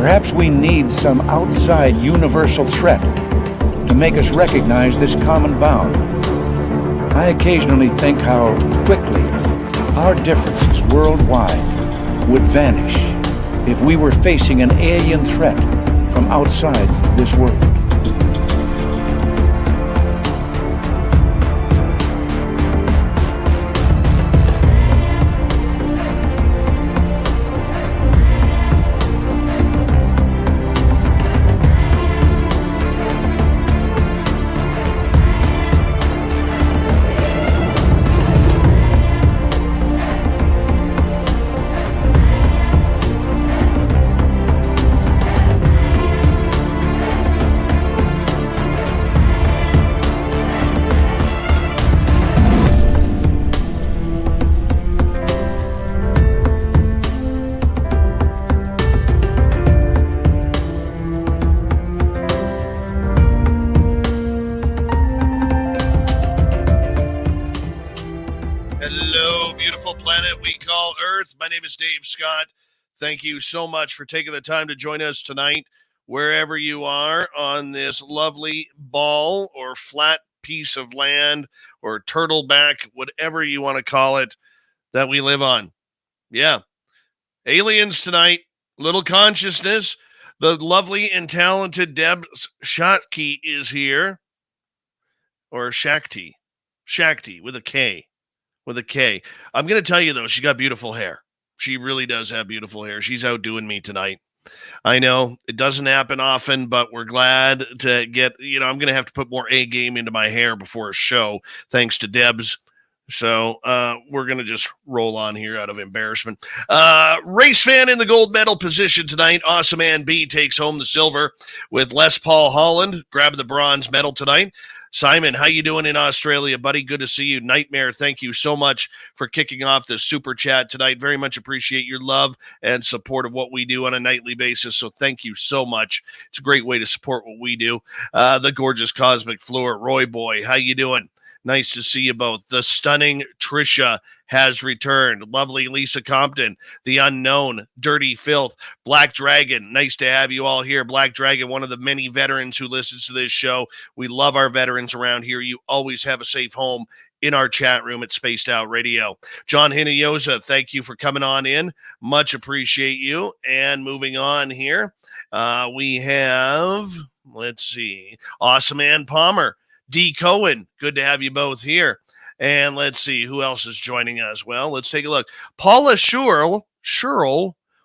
Perhaps we need some outside universal threat to make us recognize this common bound. I occasionally think how quickly our differences worldwide would vanish if we were facing an alien threat from outside this world. My name is Debz Scott. Thank you so much for taking the time to join us tonight, wherever you are on this lovely ball or flat piece of land or turtleback, whatever you want to call it, that we live on. Yeah. Aliens tonight, little consciousness. The lovely and talented Debz Shakti is here. Or Shakti. Shakti with a K. With a K. I'm going to tell you, though, she got beautiful hair. She really does have beautiful hair. She's outdoing me tonight. I know it doesn't happen often, but we're glad to get, I'm going to have to put more A game into my hair before a show, thanks to Debz. So we're going to just roll on here out of embarrassment. Race fan in the gold medal position tonight. Awesome Man B takes home the silver with Les Paul Holland. Grab the bronze medal tonight. Simon, how you doing in Australia, buddy? Good to see you. Nightmare, thank you so much for kicking off the super chat tonight. Very much appreciate your love and support of what we do on a nightly basis, so thank you so much. It's a great way to support what we do. The gorgeous Cosmic Floor, Roy Boy, how you doing? Nice to see you both. The stunning Trisha has returned. Lovely Lisa Compton, the unknown, Dirty Filth, Black Dragon. Nice to have you all here. Black Dragon, one of the many veterans who listens to this show. We love our veterans around here. You always have a safe home in our chat room at Spaced Out Radio. John Hinoyosa, thank you for coming on in. Much appreciate you. And moving on here, we have, let's see, Awesome Ann Palmer. D. Cohen, good to have you both here. And let's see who else is joining us. Well, let's take a look. Paula Sherrill,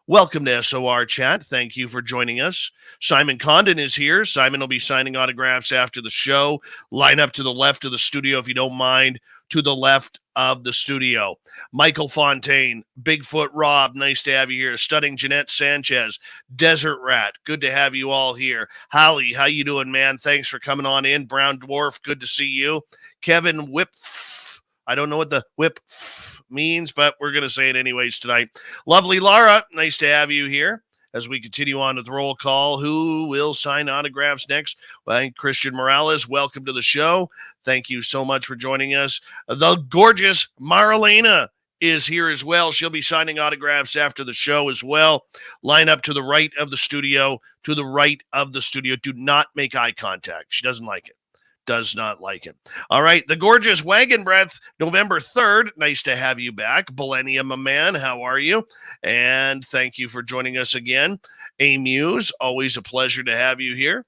welcome to SOR Chat. Thank you for joining us. Simon Condon is here. Simon will be signing autographs after the show. Line up to the left of the studio if you don't mind. To the left of the studio. Michael Fontaine, Bigfoot Rob, nice to have you here. Stunning Jeanette Sanchez, Desert Rat, good to have you all here. Holly, how you doing, man? Thanks for coming on in. Brown Dwarf, good to see you. Kevin Whip, I don't know what the whip means, but we're going to say it anyways tonight. Lovely Laura, nice to have you here. As we continue on with the roll call, who will sign autographs next? Well, Christian Morales, welcome to the show. Thank you so much for joining us. The gorgeous Marlena is here as well. She'll be signing autographs after the show as well. Line up to the right of the studio, to the right of the studio. Do not make eye contact. She doesn't like it. Does not like it. All right, the gorgeous Wagon Breath, November 3rd. Nice to have you back. Millennium, my man, how are you? And thank you for joining us again. A Muse, always a pleasure to have you here.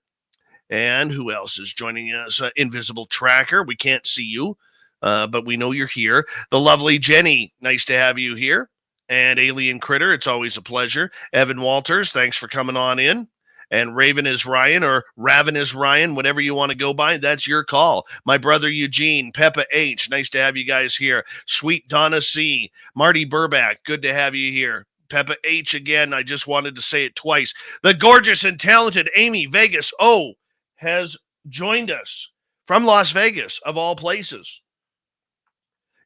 And who else is joining us? Invisible Tracker, we can't see you, but we know you're here. The lovely Jenny, nice to have you here. And Alien Critter, it's always a pleasure. Evan Walters, thanks for coming on in. And Raven is Ryan, or Raven is Ryan, whatever you want to go by, that's your call. My brother Eugene, Peppa H, nice to have you guys here. Sweet Donna C, Marty Burback, good to have you here. Peppa H again, I just wanted to say it twice. The gorgeous and talented Amy Vegas O has joined us from Las Vegas, of all places.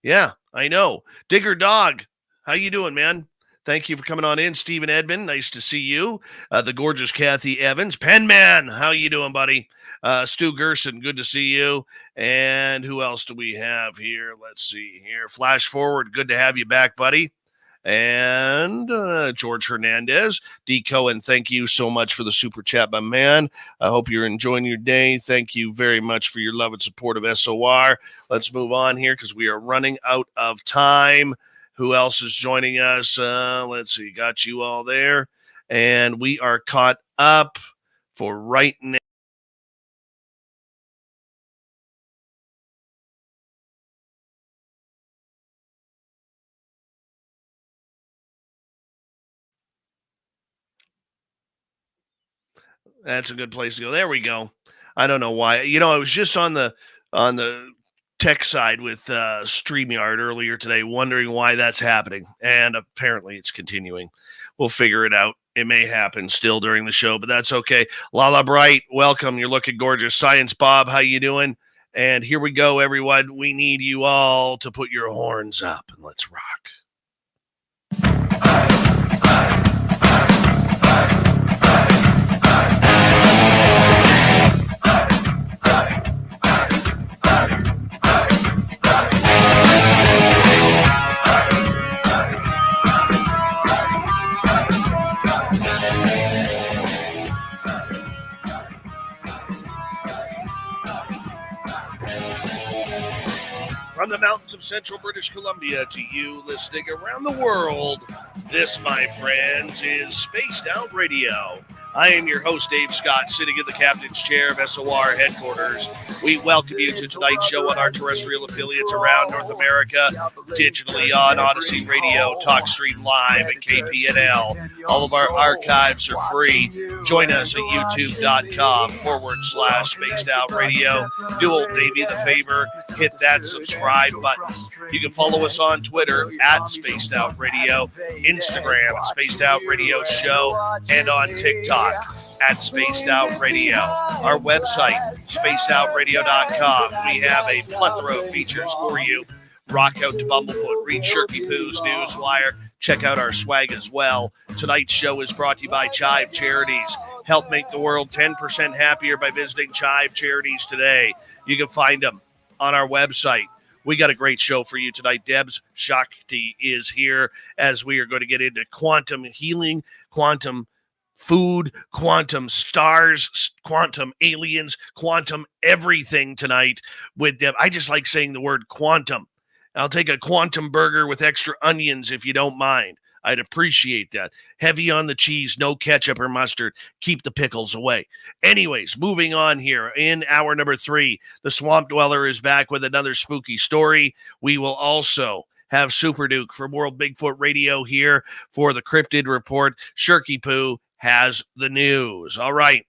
Yeah, I know. Digger Dog, how you doing, man? Thank you for coming on in. Stephen Edmond, nice to see you. The gorgeous Kathy Evans. Penman, how you doing, buddy? Stu Gerson, good to see you. And who else do we have here? Let's see here. Flash Forward, good to have you back, buddy. And George Hernandez, D. Cohen, thank you so much for the super chat, my man. I hope you're enjoying your day. Thank you very much for your love and support of SOR. Let's move on here because we are running out of time. Who else is joining us? Let's see. Got you all there. And we are caught up for right now. That's a good place to go. There we go. I don't know why. I was just on the tech side with StreamYard earlier today, wondering why that's happening. And apparently it's continuing. We'll figure it out. It may happen still during the show, but that's okay. Lala Bright, welcome. You're looking gorgeous. Science Bob, how you doing? And here we go, everyone. We need you all to put your horns up and let's rock. From the mountains of central British Columbia to you listening around the world, this, my friends, is Spaced Out Radio. I am your host, Dave Scott, sitting in the captain's chair of SOR headquarters. We welcome you to tonight's show on our terrestrial affiliates around North America, digitally on Odyssey Radio, TalkStream Live, and KPNL. All of our archives are free. Join us at youtube.com/Spaced Out Radio. Do old Davey the favor, hit that subscribe button. You can follow us on Twitter at Spaced Out Radio, Instagram at Spaced Out Radio Show, and on TikTok at Spaced Out Radio. Our website, spacedoutradio.com. We have a plethora of features for you. Rock out to Bumblefoot, read Shirky Poo's Newswire, check out our swag as well. Tonight's show is brought to you by Chive Charities. Help make the world 10% happier by visiting Chive Charities today. You can find them on our website. We got a great show for you tonight. Debz Shakti is here as we are going to get into quantum healing, quantum food, quantum stars, quantum aliens, quantum everything tonight with Deb. I just like saying the word quantum. I'll take a quantum burger with extra onions if you don't mind. I'd appreciate that. Heavy on the cheese, no ketchup or mustard. Keep the pickles away. Anyways, moving on here. In hour number 3, the Swamp Dweller is back with another spooky story. We will also have Super Duke from World Bigfoot Radio here for the Cryptid Report. Shirky Poo has the news. All right,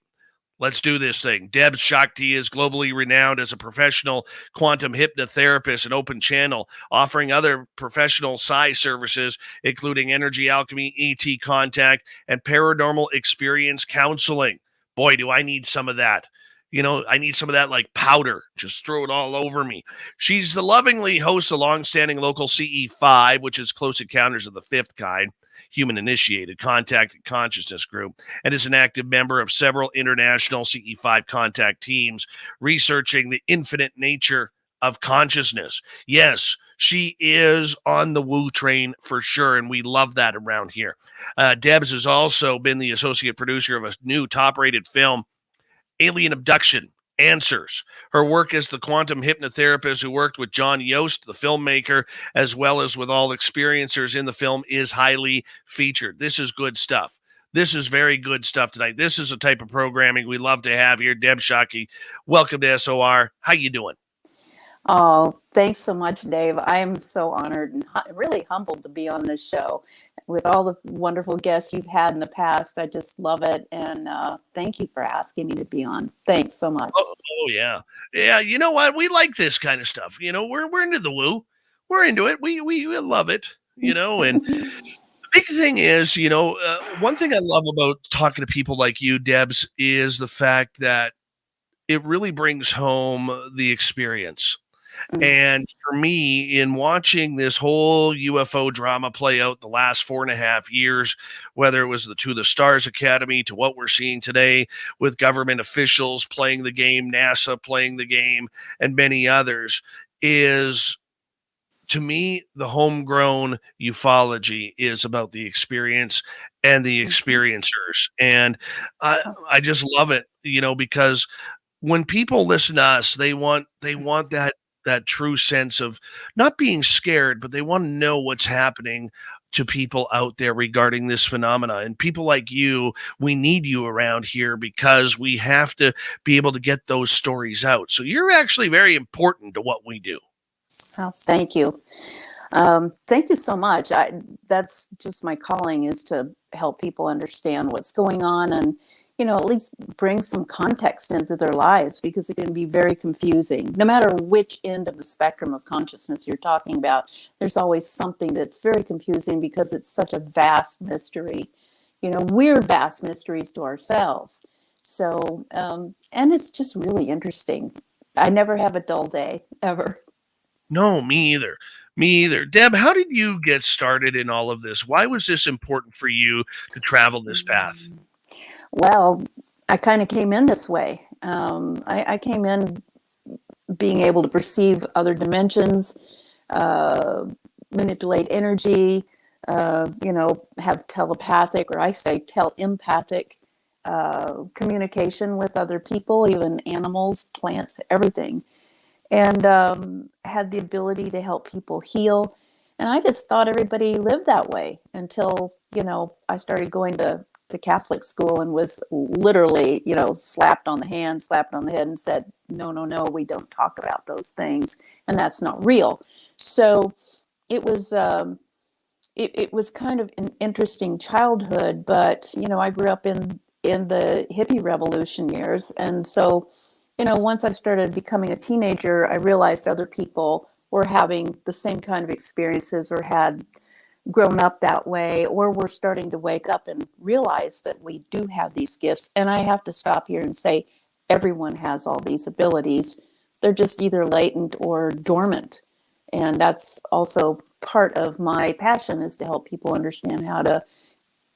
let's do this thing. Debz Shakti is globally renowned as a professional quantum hypnotherapist and open channel, offering other professional psi services, including Energy Alchemy, ET Contact, and Paranormal Experience Counseling. Boy, do I need some of that. I need some of that like powder. Just throw it all over me. She's the lovingly hosts a long-standing local CE5, which is Close Encounters of the Fifth Kind, human-initiated contact and consciousness group, and is an active member of several international CE5 contact teams researching the infinite nature of consciousness. Yes, she is on the woo train for sure, and we love that around here. Debz has also been the associate producer of a new top-rated film, Alien Abduction, Answers. Her work as the quantum hypnotherapist who worked with John Yost, the filmmaker, as well as with all experiencers in the film, is highly featured. This is good stuff. This is very good stuff tonight. This is a type of programming we love to have here. Debz Shakti, welcome to SOR. How you doing? Oh, thanks so much, Dave. I am so honored and really humbled to be on this show with all the wonderful guests you've had in the past. I just love it. And thank you for asking me to be on. Thanks so much. Oh, yeah. Yeah, you know what? We like this kind of stuff. We're into the woo. We're into it. We love it, and the big thing is, one thing I love about talking to people like you, Debz, is the fact that it really brings home the experience. And for me, in watching this whole UFO drama play out the last 4.5 years, whether it was to the Stars Academy to what we're seeing today with government officials playing the game, NASA playing the game, and many others, is to me, the homegrown ufology is about the experience and the experiencers. And I just love it, because when people listen to us, they want that true sense of not being scared, but they want to know what's happening to people out there regarding this phenomena. And people like you, we need you around here because we have to be able to get those stories out. So you're actually very important to what we do. Oh, thank you. Thank you so much. That's just my calling, is to help people understand what's going on and, at least bring some context into their lives, because it can be very confusing. No matter which end of the spectrum of consciousness you're talking about, there's always something that's very confusing because it's such a vast mystery. We're vast mysteries to ourselves. So, and it's just really interesting. I never have a dull day, ever. No, me either. Me either. Deb, how did you get started in all of this? Why was this important for you to travel this path? Well, I kind of came in this way. I came in being able to perceive other dimensions, uh, manipulate energy, have telepathic, or I say telepathic communication with other people, even animals, plants, everything. And had the ability to help people heal. And I just thought everybody lived that way until, I started going to Catholic school and was literally, slapped on the hand, slapped on the head and said, no, no, no, we don't talk about those things. And that's not real. So it was, it was kind of an interesting childhood, but, I grew up in the hippie revolution years. And so, once I started becoming a teenager, I realized other people were having the same kind of experiences or had grown up that way, or were starting to wake up and realize that we do have these gifts. And I have to stop here and say, everyone has all these abilities. They're just either latent or dormant. And that's also part of my passion, is to help people understand how to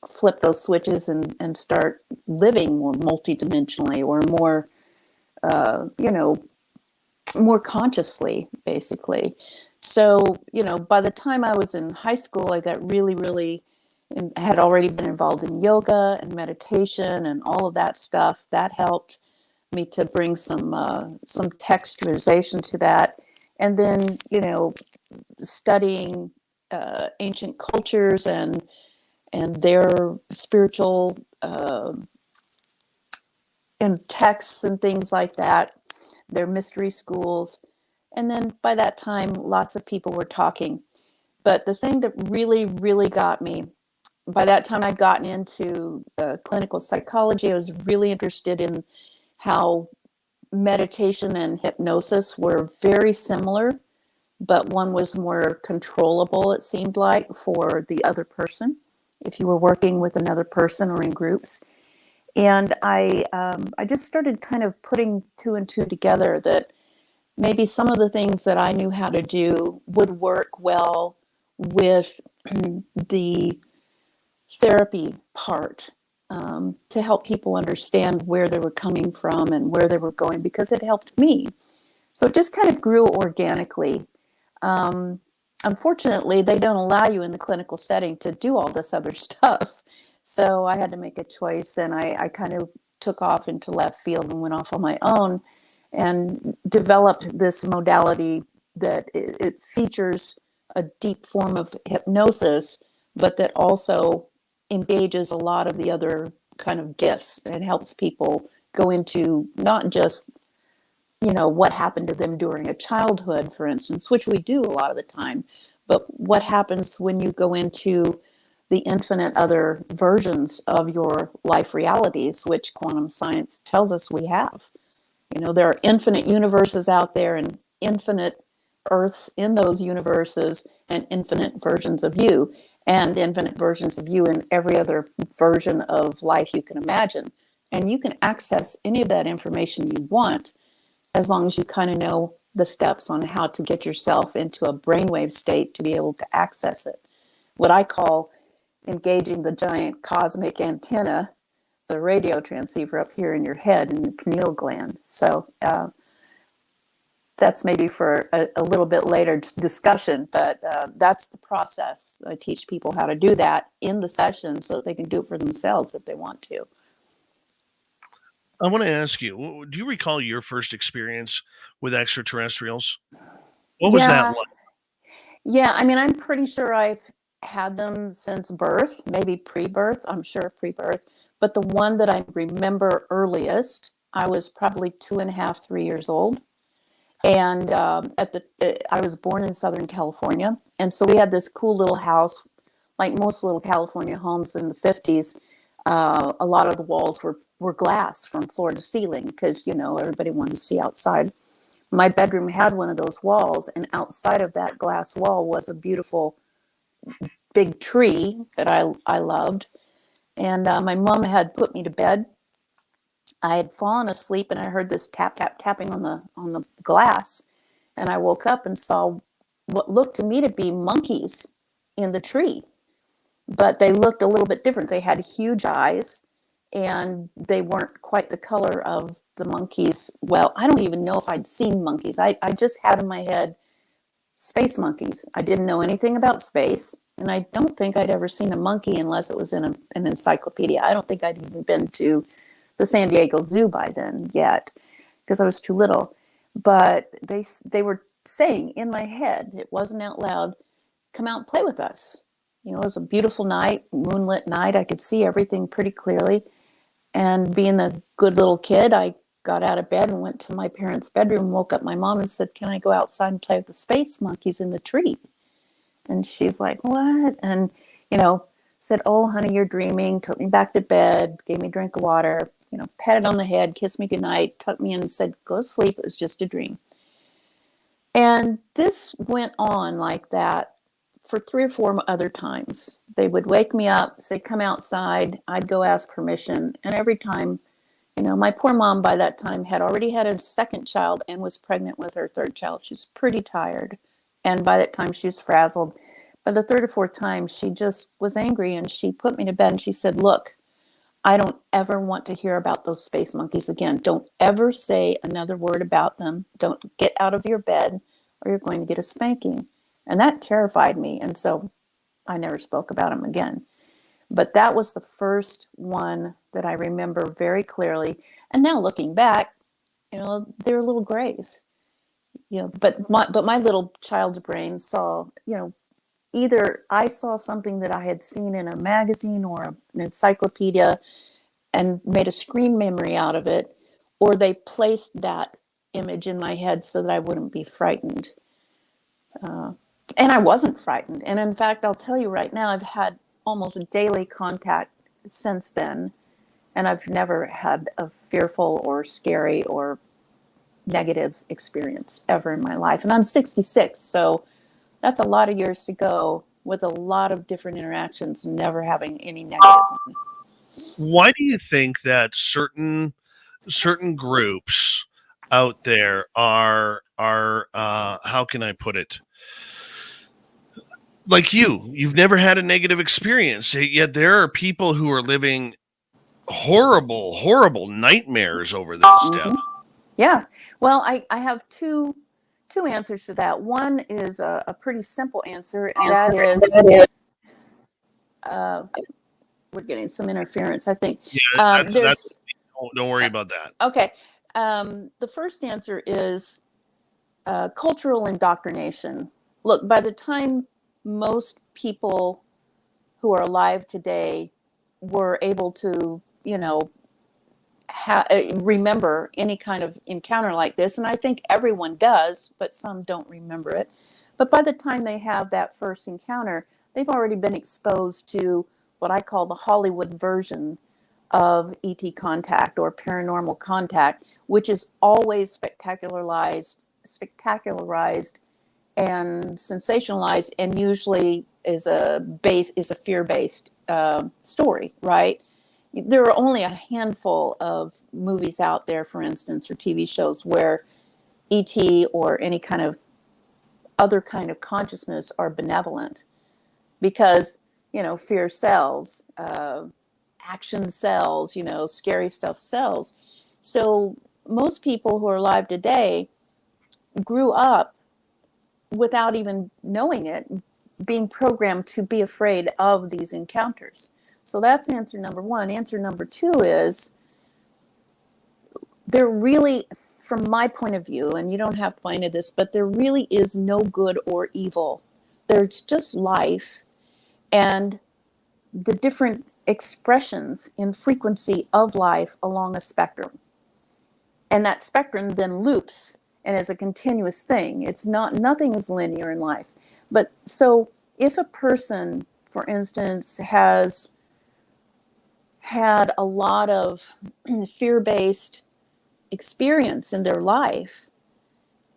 flip those switches and start living more multidimensionally, or more, more consciously, basically. So, by the time I was in high school, I got really, really, and had already been involved in yoga and meditation and all of that stuff. That helped me to bring some texturization to that. And then, studying ancient cultures and their spiritual and texts and things like that, their mystery schools. And then by that time, lots of people were talking. But the thing that really, really got me, by that time I'd gotten into clinical psychology. I was really interested in how meditation and hypnosis were very similar, but one was more controllable, it seemed like, for the other person, if you were working with another person or in groups. And I just started kind of putting two and two together, that maybe some of the things that I knew how to do would work well with the therapy part, to help people understand where they were coming from and where they were going, because it helped me. So it just kind of grew organically. Um, Unfortunately, they don't allow you in the clinical setting to do all this other stuff. So I had to make a choice, and I kind of took off into left field and went off on my own and developed this modality that it features a deep form of hypnosis, but that also engages a lot of the other kind of gifts, and helps people go into not just, what happened to them during a childhood, for instance, which we do a lot of the time, but what happens when you go into the infinite other versions of your life realities, which quantum science tells us we have. There are infinite universes out there, and infinite Earths in those universes, and infinite versions of you, and infinite versions of you in every other version of life you can imagine. And you can access any of that information you want, as long as you kind of know the steps on how to get yourself into a brainwave state to be able to access it. What I call engaging the giant cosmic antenna, the radio transceiver up here in your head in the pineal gland. So that's maybe for a little bit later discussion, but that's the process. I teach people how to do that in the session so that they can do it for themselves if they want to. I want to ask you, do you recall your first experience with extraterrestrials? What was that Yeah, like? yeah. I mean, I'm pretty sure I've had them since birth, maybe pre-birth. I'm sure pre-birth, but the one that I remember earliest, I was probably 2.5, 3 years old. And I was born in Southern California, and so we had this cool little house, like most little California homes in the 50s. A lot of the walls were glass from floor to ceiling because everybody wanted to see outside. My bedroom had one of those walls, and outside of that glass wall was a beautiful big tree that I loved. And my mom had put me to bed. I had fallen asleep, and I heard this tap tap tapping on the glass. And I woke up and saw what looked to me to be monkeys in the tree, but they looked a little bit different. They had huge eyes, and they weren't quite the color of the monkeys. Well, I don't even know if I'd seen monkeys. I just had in my head space monkeys. I didn't know anything about space, and I don't think I'd ever seen a monkey unless it was in an encyclopedia. I don't think I'd even been to the San Diego Zoo by then yet because I was too little. But they were saying in my head, it wasn't out loud, come out and play with us. It was a beautiful night, moonlit night. I could see everything pretty clearly. And being the good little kid, I got out of bed and went to my parents' bedroom, woke up my mom and said, can I go outside and play with the space monkeys in the tree? And she's like, what? And, said, oh, honey, you're dreaming, took me back to bed, gave me a drink of water, patted on the head, kissed me goodnight, tucked me in and said, go to sleep. It was just a dream. And this went on like that for 3 or 4 other times. They would wake me up, say, come outside. I'd go ask permission. And every time, my poor mom by that time had already had a second child and was pregnant with her third child. She's pretty tired. And by that time, she was frazzled. By the third or fourth time, she just was angry, and she put me to bed and she said, look, I don't ever want to hear about those space monkeys again. Don't ever say another word about them. Don't get out of your bed or you're going to get a spanking. And that terrified me. And so I never spoke about them again. But that was the first one that I remember very clearly. And now looking back, they're little grays. But my little child's brain saw, either I saw something that I had seen in a magazine or an encyclopedia and made a screen memory out of it, or they placed that image in my head so that I wouldn't be frightened. And I wasn't frightened. And in fact, I'll tell you right now, I've had almost daily contact since then, and I've never had a fearful or scary or negative experience ever in my life. And I'm 66, so that's a lot of years to go with a lot of different interactions, never having any negative one. Why do you think that certain groups out there are how can I put it? Like you've never had a negative experience, yet there are people who are living horrible nightmares over this stuff. Yeah. Well, I have two answers to that. One is a pretty simple answer, and that is we're getting some interference, I think. Yeah, that's don't worry about that. Okay. The first answer is cultural indoctrination. Look, by the time most people who are alive today were able to, remember any kind of encounter like this, and I think everyone does, but some don't remember it. But by the time they have that first encounter, they've already been exposed to what I call the Hollywood version of ET contact or paranormal contact, which is always spectacularized and sensationalized, and usually is a fear-based story, right? There are only a handful of movies out there, for instance, or TV shows where ET or any kind of other kind of consciousness are benevolent, because fear sells, action sells, scary stuff sells. So most people who are alive today grew up without even knowing it, being programmed to be afraid of these encounters. So that's answer number one. Answer number two is there really, from my point of view, and you don't have to find into this, but there really is no good or evil. There's just life and the different expressions in frequency of life along a spectrum. And that spectrum then loops and is a continuous thing. It's not, nothing is linear in life. But so if a person, for instance, has had a lot of fear-based experience in their life,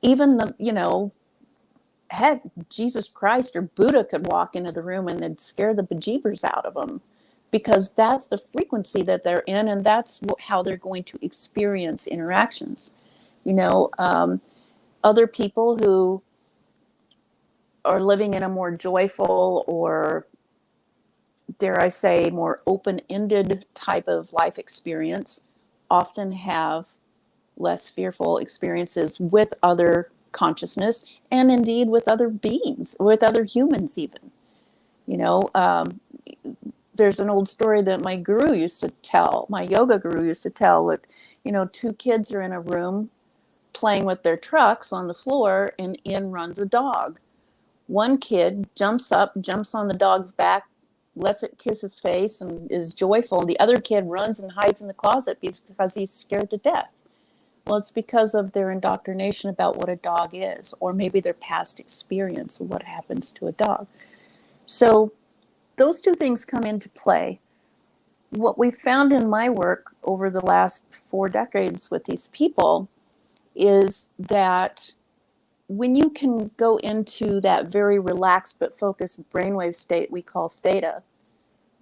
even heck, Jesus Christ or Buddha could walk into the room and it'd scare the bejeebers out of them, because that's the frequency that they're in, and that's how they're going to experience interactions. Other people who are living in a more joyful, or dare I say, more open-ended type of life experience often have less fearful experiences with other consciousness, and indeed with other beings, with other humans even. There's an old story that my guru used to tell, my yoga guru used to tell, that, two kids are in a room playing with their trucks on the floor, and in runs a dog. One kid jumps up, jumps on the dog's back, lets it kiss his face, and is joyful. The other kid runs and hides in the closet because he's scared to death. Well, it's because of their indoctrination about what a dog is, or maybe their past experience of what happens to a dog. So those two things come into play. What we found in my work over the last 4 decades with these people is that when you can go into that very relaxed but focused brainwave state we call theta,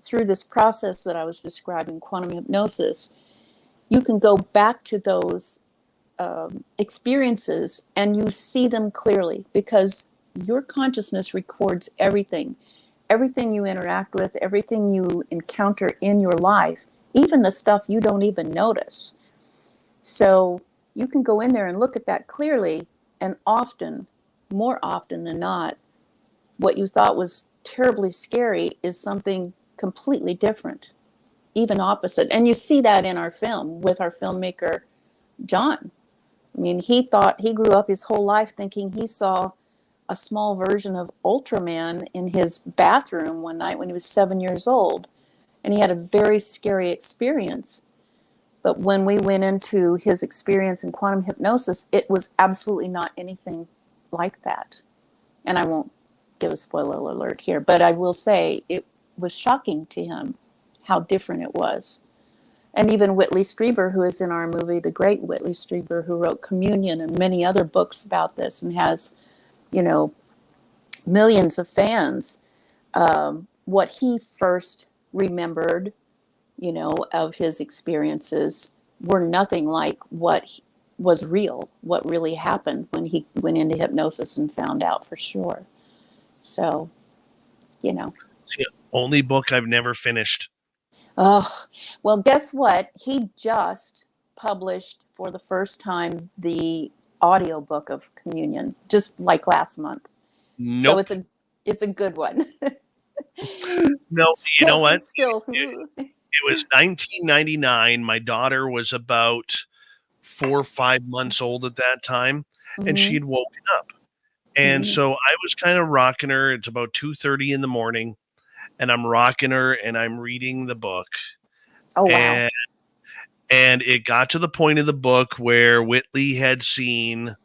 through this process that I was describing, quantum hypnosis, you can go back to those experiences and you see them clearly, because your consciousness records everything you interact with, everything you encounter in your life, even the stuff you don't even notice. So you can go in there and look at that clearly, and often, more often than not, what you thought was terribly scary is something completely different, even opposite. And you see that in our film with our filmmaker, John. I mean, he grew up his whole life thinking he saw a small version of Ultraman in his bathroom one night when he was 7 years old. And he had a very scary experience. But when we went into his experience in quantum hypnosis, it was absolutely not anything like that. And I won't give a spoiler alert here, but I will say it was shocking to him how different it was. And even Whitley Strieber, who is in our movie, the great Whitley Strieber, who wrote Communion and many other books about this and has, millions of fans, what he first remembered, of his experiences were nothing like what was real, what really happened when he went into hypnosis and found out for sure. So, It's the only book I've never finished. Oh, well, guess what? He just published for the first time the audiobook of Communion, just like last month. Nope. So it's a good one. No, you know what? Still. It was 1999. My daughter was about 4 or 5 months old at that time, and she had woken up. And so I was kind of rocking her. It's about 2:30 in the morning, and I'm rocking her, and I'm reading the book. Oh, wow. And it got to the point of the book where Whitley had seen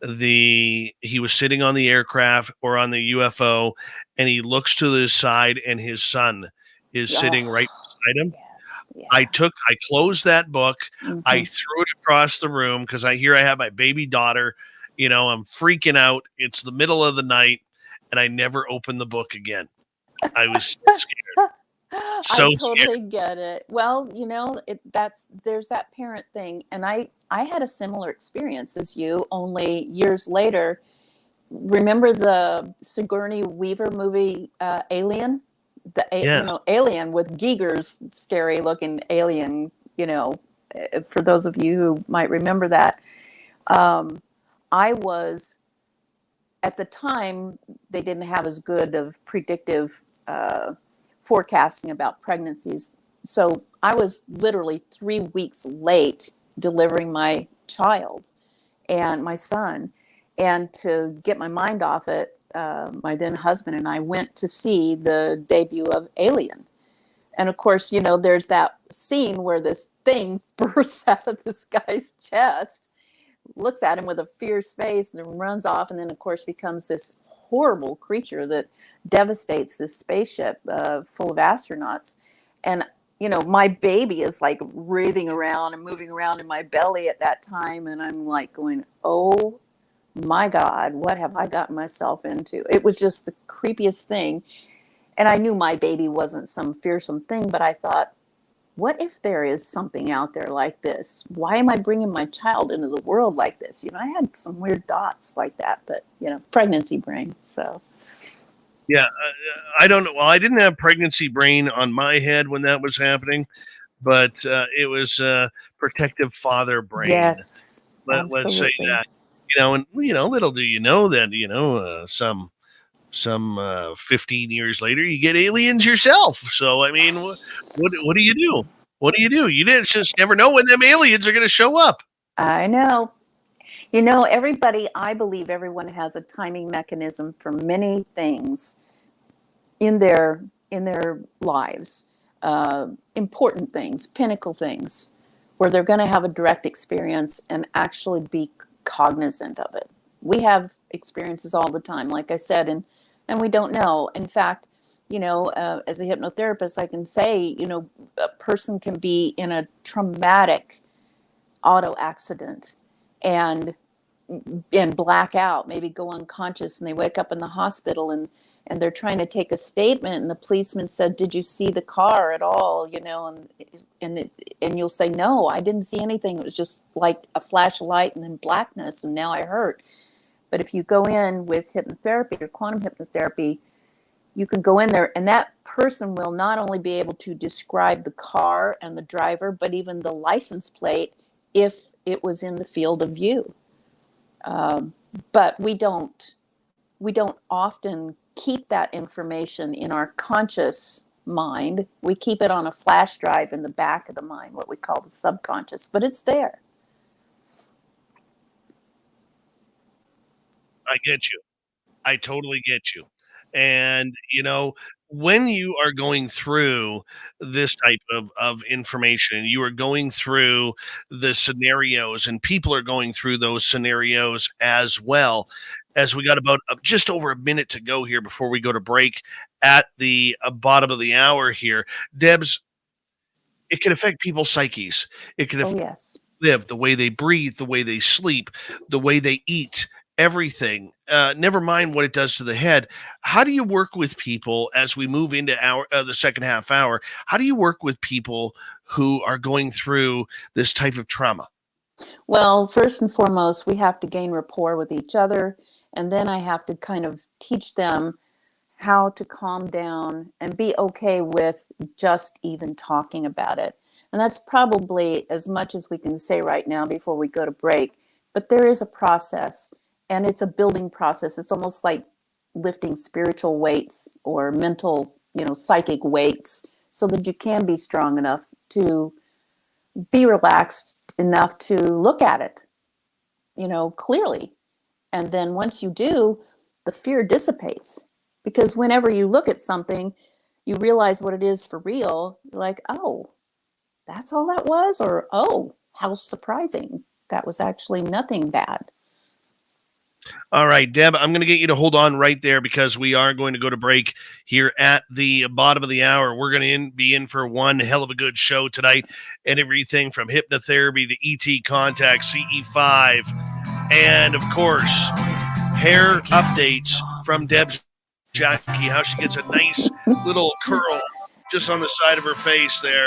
he was sitting on the aircraft or on the UFO, and he looks to the side, and his son is sitting right beside him. Yes. Yeah. I closed that book. I threw it across the room because I have my baby daughter. I'm freaking out. It's the middle of the night, and I never opened the book again. I was so scared. I totally get it. Well, there's that parent thing. And I had a similar experience as you, only years later. Remember the Sigourney Weaver movie, Alien? Alien with Giger's scary looking alien, for those of you who might remember that. I was, at the time, they didn't have as good of predictive forecasting about pregnancies. So I was literally 3 weeks late delivering my child and my son. And to get my mind off it, my then husband and I went to see the debut of Alien. And of course, you know, there's that scene where this thing bursts out of this guy's chest, looks at him with a fierce face, and then runs off. And then, of course, becomes this horrible creature that devastates this spaceship full of astronauts. And, you know, my baby is like writhing around and moving around in my belly at that time. And I'm like going, oh my God, what have I gotten myself into? It was just the creepiest thing. And I knew my baby wasn't some fearsome thing, but I thought, what if there is something out there like this? Why am I bringing my child into the world like this? You know, I had some weird thoughts like that, but, you know, pregnancy brain. So, Yeah, I don't know. Well, I didn't have pregnancy brain on my head when that was happening, but it was protective father brain. yes, Let's say absolutely. that. You know, and you know, little do you know that some 15 years later you get aliens yourself. So I mean, what do you do? What do you do? You didn't just never know when them aliens are going to show up. I know. You know, everybody, I believe everyone has a timing mechanism for many things in their lives, important things, pinnacle things, where they're going to have a direct experience and actually be cognizant of it. We have experiences all the time, like I said, and we don't know. In fact, you know, as a hypnotherapist, I can say, you know, a person can be in a traumatic auto accident and black out, maybe go unconscious, and they wake up in the hospital and they're trying to take a statement, and the policeman said, "Did you see the car at all?" You know, and you'll say, "No, I didn't see anything. It was just like a flash of light and then blackness, and now I hurt." But if you go in with hypnotherapy or quantum hypnotherapy, you can go in there and that person will not only be able to describe the car and the driver, but even the license plate if it was in the field of view. But we don't often keep that information in our conscious mind. We keep it on a flash drive in the back of the mind, what we call the subconscious, but it's there. I get you. I totally get you. And, you know, when you are going through this type of information, you are going through the scenarios, and people are going through those scenarios as well. As we got about just over a minute to go here before we go to break at the bottom of the hour here, Debz, it can affect people's psyches. It can Oh, affect yes. live, the way they breathe, the way they sleep, the way they eat, everything. Never mind what it does to the head. How do you work with people as we move into the second half hour? How do you work with people who are going through this type of trauma? Well, first and foremost, we have to gain rapport with each other. And then I have to kind of teach them how to calm down and be okay with just even talking about it. And that's probably as much as we can say right now before we go to break. But there is a process, and it's a building process. It's almost like lifting spiritual weights or mental, you know, psychic weights so that you can be strong enough to be relaxed enough to look at it, you know, clearly. And then once you do, the fear dissipates. Because whenever you look at something, you realize what it is for real. You're like, oh, that's all that was? Or, oh, how surprising. That was actually nothing bad. All right, Deb, I'm going to get you to hold on right there because we are going to go to break here at the bottom of the hour. We're going to be in for one hell of a good show tonight, and everything from hypnotherapy to ET contact, CE5, and of course, hair updates from Debz Shakti, how she gets a nice little curl just on the side of her face there,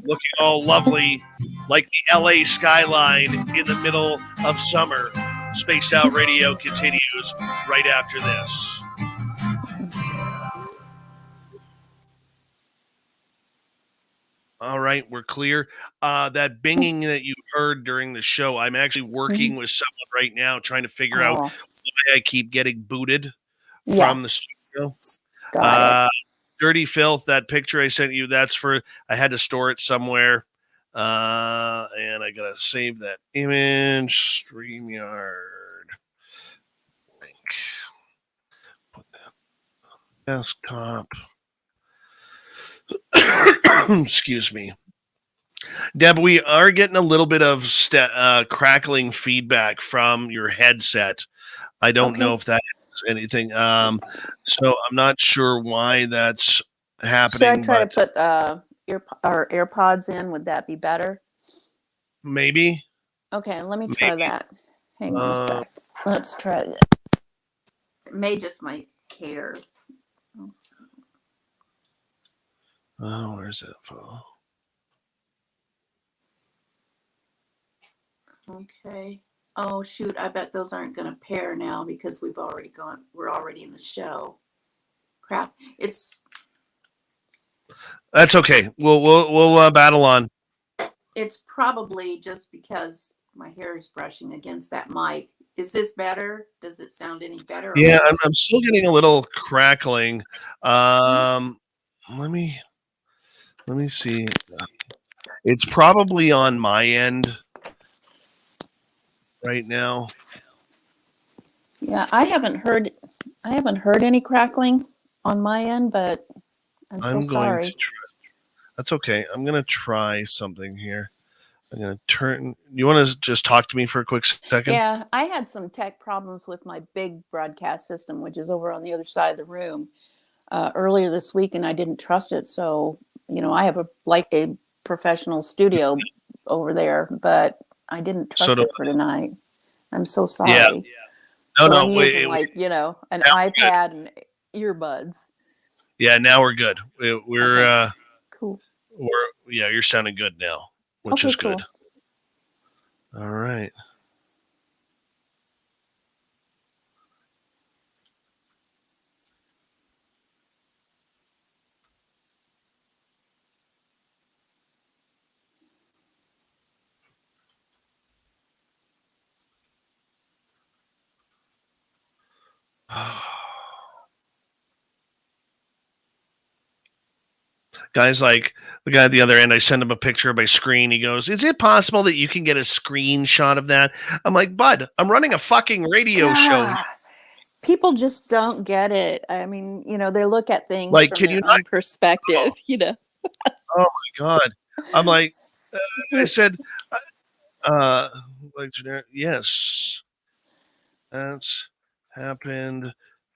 looking all lovely like the LA skyline in the middle of summer. Spaced Out Radio continues right after this. All right, we're clear. That binging that you heard during the show, I'm actually working with someone right now trying to figure out Oh, why I keep getting booted yeah, from the studio. got it. Dirty Filth, that picture I sent you, that's for, I had to store it somewhere. And I gotta save that image. StreamYard. Link. Put that desktop. Excuse me. Deb, we are getting a little bit of crackling feedback from your headset. I don't know Okay. if that is anything. So I'm not sure why that's Should I happening, try to but put AirPods in? Would that be better? maybe. Okay, let me try that. Hang on a Uh, sec. Let's try it. It may just my hair. Where's that phone? Okay. Oh shoot! I bet those aren't going to pair now because we're already in the show. Crap! That's okay. We'll battle on. It's probably just because my hair is brushing against that mic. Is this better? Does it sound any better or Yeah, worse? I'm still getting a little crackling. Let me see. It's probably on my end right now. Yeah, I haven't heard any crackling on my end, but I'm so I'm going to. sorry. That's okay. I'm gonna try something here. I'm gonna turn. You want to just talk to me for a quick second? Yeah, I had some tech problems with my big broadcast system, which is over on the other side of the room, earlier this week, and I didn't trust it. So, I have a professional studio over there, but I didn't So trust it for tonight. I'm so yeah. sorry. No, So I'm no. using Wait. an Now we're good. iPad and earbuds. Yeah, now we're good. We're Okay, cool. yeah. You're sounding good now, which Okay, is good. cool. All right. Guys, like the guy at the other end, I send him a picture of my screen. He goes, "Is it possible that you can get a screenshot of that?" I'm like, "Bud, I'm running a fucking radio show here. God, people just don't get it. I mean, they look at things Like, from can you their not?" own perspective, Oh my god! I'm like, I said, uh, like generic. Yes, that's happened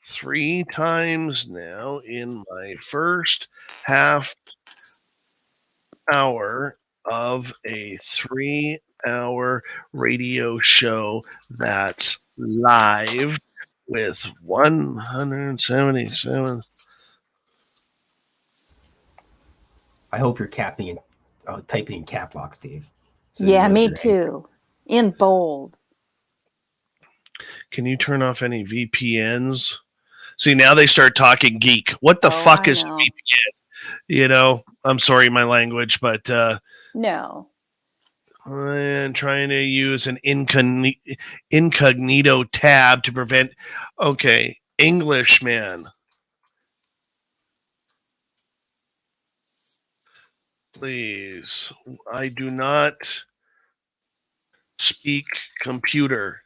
3 times now in my first half hour of a 3-hour radio show that's live with 177. I hope you're typing in cap locks, Dave. So he Yeah, knows me you're angry. too. In bold. Can you turn off any VPNs? See, now they start talking geek. What the Oh, fuck I is know. VPN? I'm sorry, my language, but No. I'm trying to use an incognito tab to prevent. Okay, English, man. Please, I do not speak computer.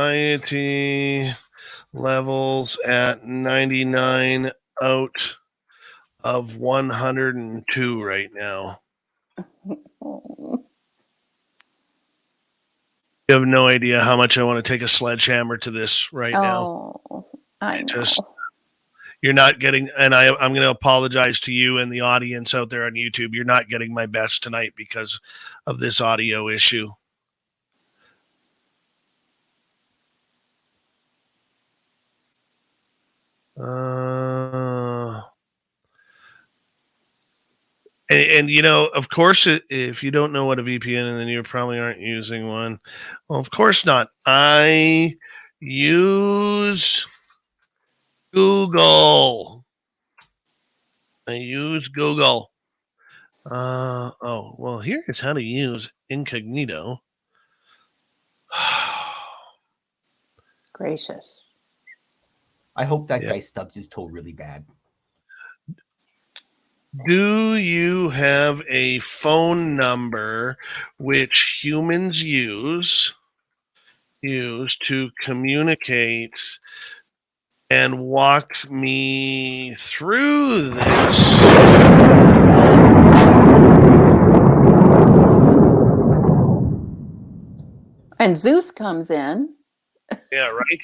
Anxiety levels at 99 out of 102 right now. Oh, You have no idea how much I want to take a sledgehammer to this right now. I know. You're not getting, and I'm going to apologize to you and the audience out there on YouTube. You're not getting my best tonight because of this audio issue. And of course, if you don't know what a VPN is, then you probably aren't using one. Well, of course not. I use Google. I use Google. Well, here is how to use incognito. Gracious. I hope that Yeah. guy stubs his toe really bad. Do you have a phone number which humans use to communicate and walk me through this? And Zeus comes in, Yeah, right.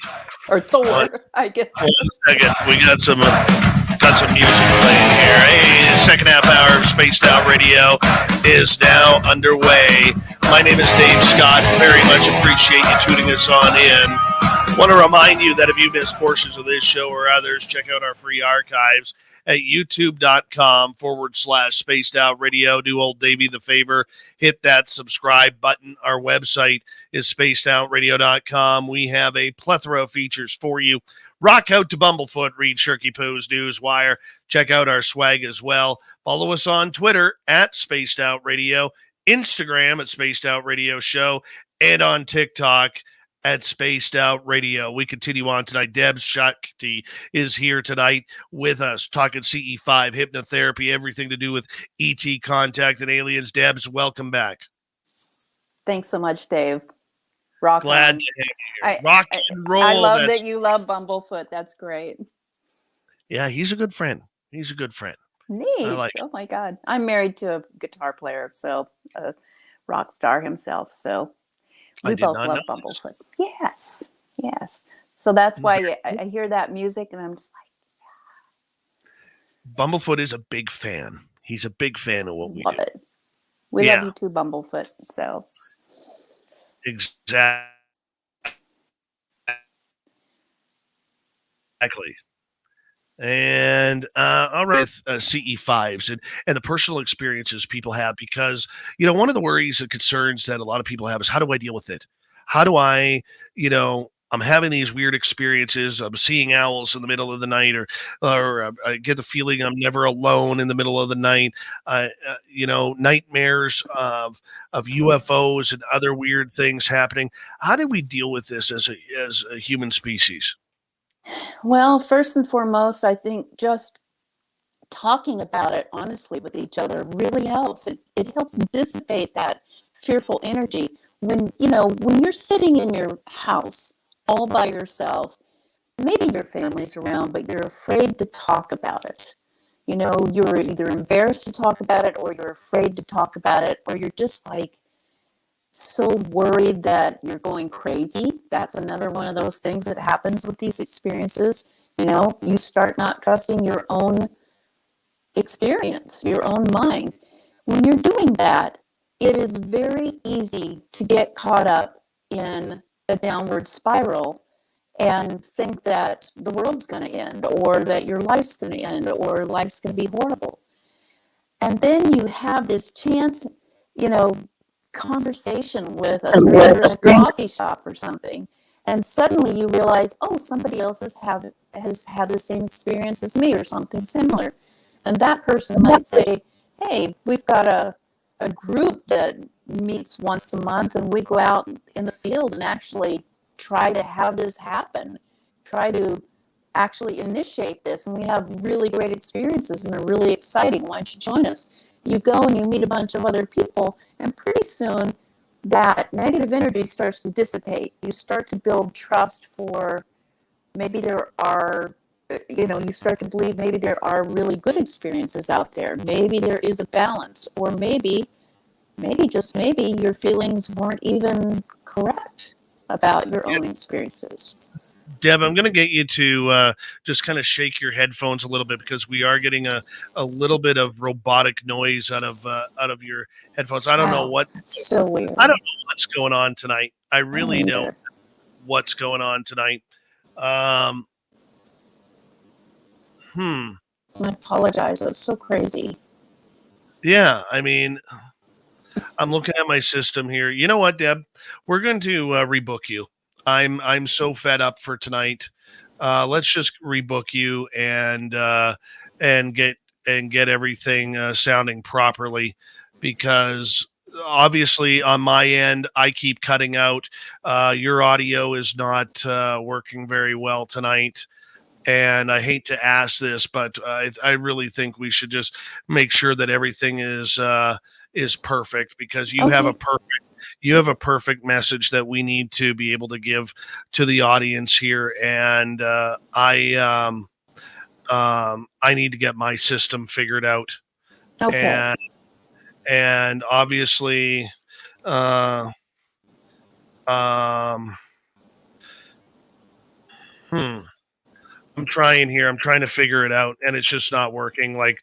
or Thor, I guess. 1 second. We got some music playing here. Hey, second half hour of Spaced Out Radio is now underway. My name is Dave Scott. Very much appreciate you tuning us on in. Want to remind you that if you missed portions of this show or others, check out our free archives at youtube.com/Spaced Out Radio. Do old Davey the favor, hit that subscribe button. Our website is spacedoutradio.com. We have a plethora of features for you. Rock out to Bumblefoot, read Shirky Poo's Newswire. Check out our swag as well. Follow us on Twitter at Spaced Out Radio, Instagram at Spaced Out Radio Show, and on TikTok at Spaced Out Radio. We continue on tonight. Debz Shakti is here tonight with us, talking CE5, hypnotherapy, everything to do with ET contact and aliens. Debz, welcome back. Thanks so much, Dave. Rock Glad on. to have you here. Rock and roll. I love that you love Bumblefoot. That's great. Yeah, he's a good friend. He's a good friend. Neat. Like oh my God. I'm married to a guitar player, so a rock star himself. So we both love Bumblefoot. Yes. Yes. So that's why I hear that music and I'm just like, yeah. Bumblefoot is a big fan. He's a big fan of what we do. It. We love you too, Bumblefoot. So exactly. And all right, CE5s and the personal experiences people have, because, you know, one of the worries and concerns that a lot of people have is, how do I deal with it? How do I, I'm having these weird experiences. I'm seeing owls in the middle of the night, or I get the feeling I'm never alone in the middle of the night. Nightmares of UFOs and other weird things happening. How do we deal with this as a human species? Well, first and foremost, I think just talking about it honestly with each other really helps. It helps dissipate that fearful energy. When you're sitting in your house all by yourself, maybe your family's around, but you're afraid to talk about it. You're either embarrassed to talk about it, or you're afraid to talk about it, or you're just like so worried that you're going crazy. That's another one of those things that happens with these experiences. You start not trusting your own experience, your own mind. When you're doing that, it is very easy to get caught up in a downward spiral and think that the world's going to end, or that your life's going to end, or life's going to be horrible. And then you have this chance, conversation with a stranger at a coffee shop or something, and suddenly you realize, oh, somebody else has had the same experience as me, or something similar. And that person might say, hey, we've got a group that meets once a month, and we go out in the field and actually try to have this happen, try to actually initiate this, and we have really great experiences and they're really exciting. Why don't you join us? You go and you meet a bunch of other people, and pretty soon that negative energy starts to dissipate. You start to build trust for maybe there are, you start to believe maybe there are really good experiences out there. Maybe there is a balance, or maybe just maybe your feelings weren't even correct about your own experiences. Deb, I'm going to get you to just kind of shake your headphones a little bit, because we are getting a little bit of robotic noise out of your headphones. I don't know what. So weird. I don't know what's going on tonight. I really don't know what's going on tonight. I apologize. That's so crazy. Yeah, I mean, I'm looking at my system here. You know what, Deb? We're going to rebook you. I'm so fed up for tonight. Let's just rebook you and get everything sounding properly, because obviously on my end I keep cutting out. Your audio is not working very well tonight. And I hate to ask this, but I really think we should just make sure that everything is perfect, because you have a Okay. perfect message that we need to be able to give to the audience here. And I need to get my system figured out. Okay. And obviously, uh, um, hmm. I'm trying here. I'm trying to figure it out, and it's just not working. Like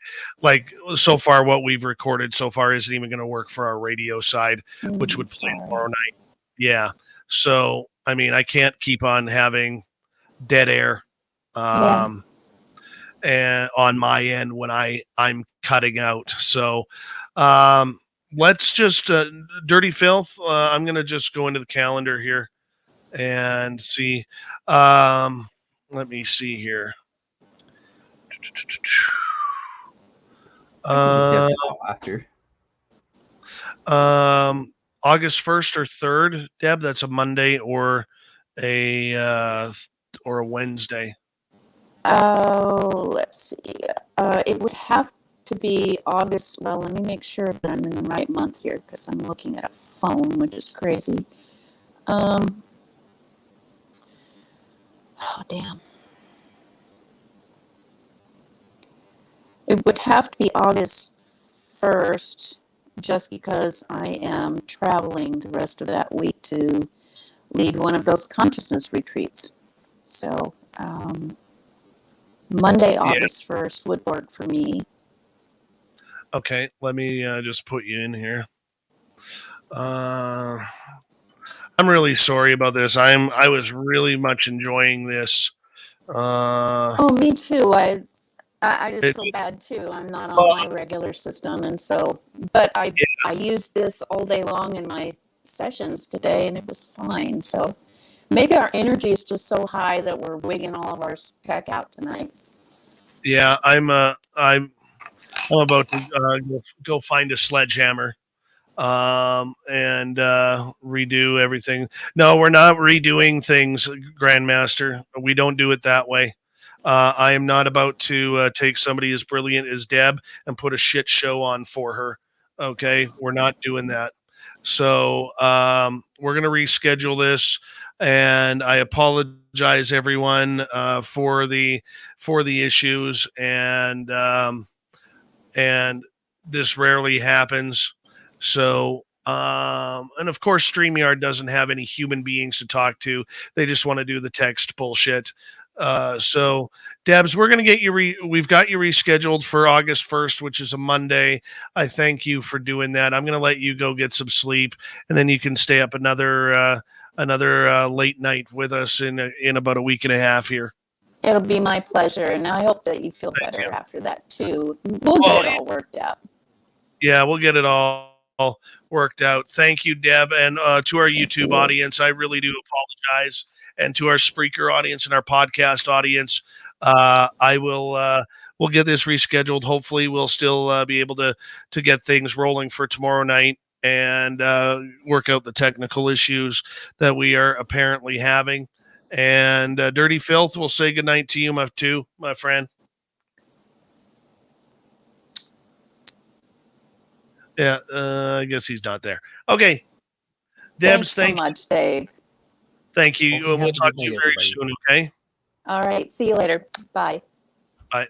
so far, what we've recorded so far isn't even going to work for our radio side, which would play Sorry. tomorrow night. Yeah. So I mean, I can't keep on having dead air, Yeah. and on my end when I'm cutting out. So um, let's just dirty filth. I'm going to just go into the calendar here and see. Let me see here. I can give Debz Uh, a call after. August 1st or 3rd, Deb. That's a Monday or a Wednesday. Let's see. It would have to be August. Well, let me make sure that I'm in the right month here because I'm looking at a phone, which is crazy. Oh, damn. It would have to be August 1st, just because I am traveling the rest of that week to lead one of those consciousness retreats. So, Monday, Yeah. August 1st would work for me. Okay. Let me just put you in here. I'm really sorry about this. I was really much enjoying this. Oh, me too. I just It, feel bad too. I'm not on well, my regular system, and so, but I used this all day long in my sessions today, and it was fine. So maybe our energy is just so high that we're wigging all of our tech out tonight. yeah, I'm about to go find a sledgehammer and redo everything. No, we're not redoing things, Grandmaster. We don't do it that way. I am not about to take somebody as brilliant as Deb and put a shit show on for her. Okay, we're not doing that. So we're gonna reschedule this, and I apologize everyone for the issues, and this rarely happens. So, and of course, StreamYard doesn't have any human beings to talk to. They just want to do the text bullshit. So, Debs, we're going to get you, we've got you rescheduled for August 1st, which is a Monday. I thank you for doing that. I'm going to let you go get some sleep, and then you can stay up another late night with us in about a week and a half here. It'll be my pleasure, and I hope that you feel Thank better you. after that too. We'll Oh, get it all worked out. yeah, we'll get it all worked out. Thank you, Deb. And to our Thank YouTube you. audience, I really do apologize. And to our Spreaker audience and our podcast audience, I will we'll get this rescheduled. Hopefully, we'll still be able to get things rolling for tomorrow night and work out the technical issues that we are apparently having. And Dirty Filth, we'll say goodnight to you, my friend. Yeah, I guess he's not there. Okay. Thanks Debs, so much, Dave. thank you. Okay, have We'll a talk good to you night, very everybody. soon, okay? All right. See you later. Bye. Bye.